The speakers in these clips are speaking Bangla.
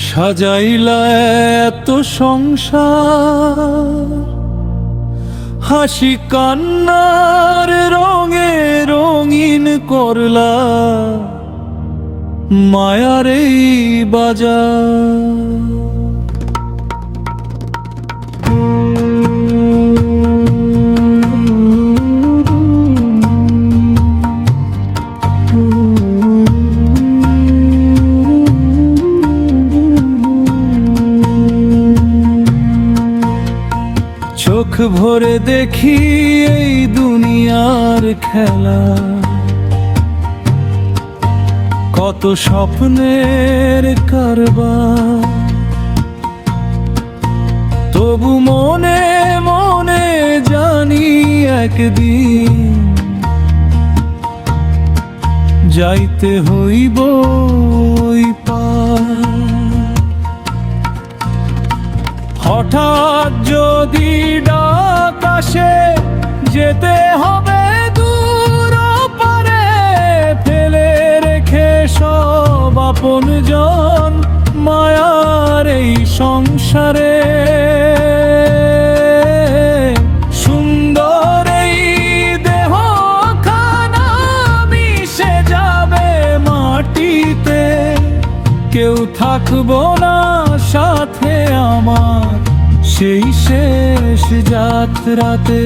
সাজাইলা এত সংসার, হাসি কান্নার রঙে রঙিন করলা মায়ার এই বাজার। চোখ ভরে দেখি এই দুনিয়ার খেলা, কত স্বপ্নের কারবার। তবু মনে মনে জানি একদিন যাইতে হইব ওই পার। হঠাৎ যদি ডাক আসে যেতে হবে দূর পারে, ফেলে রেখে সব আপনজন মায়ার এই সংসারে। সুন্দর এই দেহখানা মিশে যাবে মাটিতে, কেউ থাকবো না সাথে আমার সেই শেষ যাত্রাতে।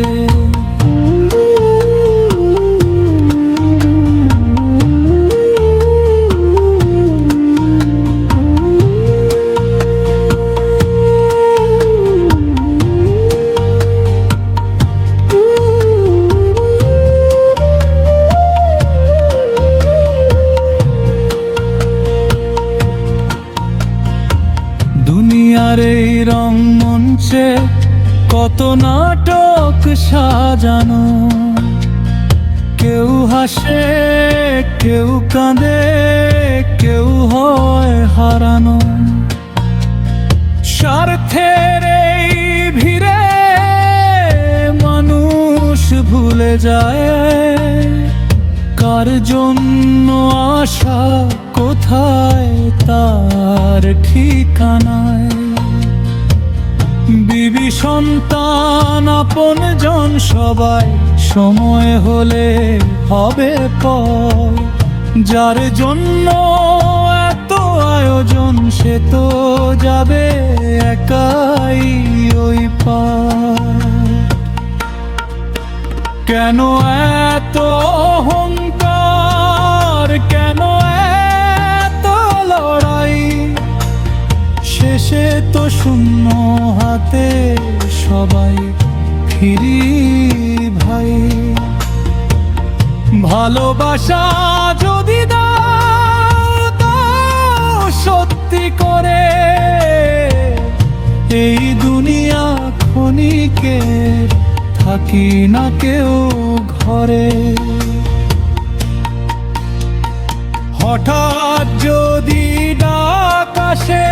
দুনিয়ার এই রংমঞ্চে কত নাটক সাজানো, কেউ হাসে কেউ কাঁদে কেউ হয় হারানো। স্বার্থের এই ভিড়ে মানুষ ভুলে যায় কার জন্য আশা কোথায় তার ঠিকানায়। বিবি সন্তান আপনজন সবাই সময় হলে হবে পর। যার জন্য এত আয়োজন সে তো যাবে একাই ওই পার। কেন এত অহংকার, কেন এত লড়াই, শেষে তো শূন্য হাতে সবাই ফিরি ভাই। ভালোবাসা যদি দাও সত্যি করে, এই দুনিয়া ক্ষণিকের থাকি না কেউ ঘরে। হঠাৎ যদি ডাক আসে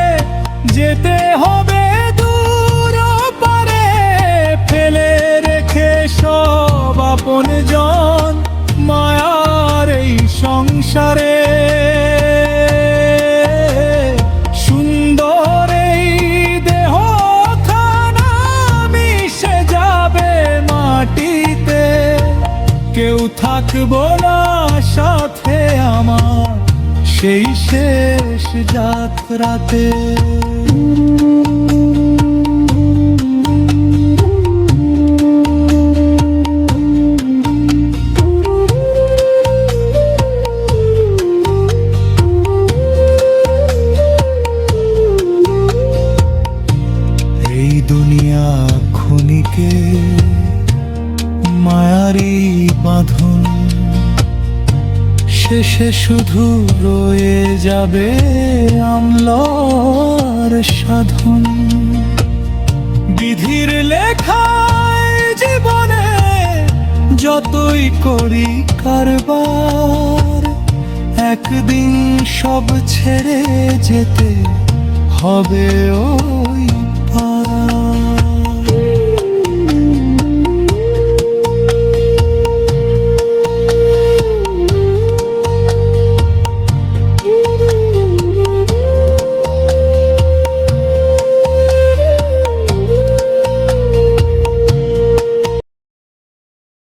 যেতে হবে দূর পারে, ফেলে রেখে সব আপনজন মায়ার এই সংসারে। সুন্দর এই দেহখানা মিশে যাবে মাটিতে, কেউ থাকবো না সাথে আমার সেই শেষ যাত্রাতে। এই দুনিয়া ক্ষণিকে মায়ারি বাঁধন, শেষে শুধু রয়ে যাবে আমলার সাধন। বিধির লেখায় জীবনে যতই করি কারবার, একদিন সব ছেড়ে যেতে হবে ওই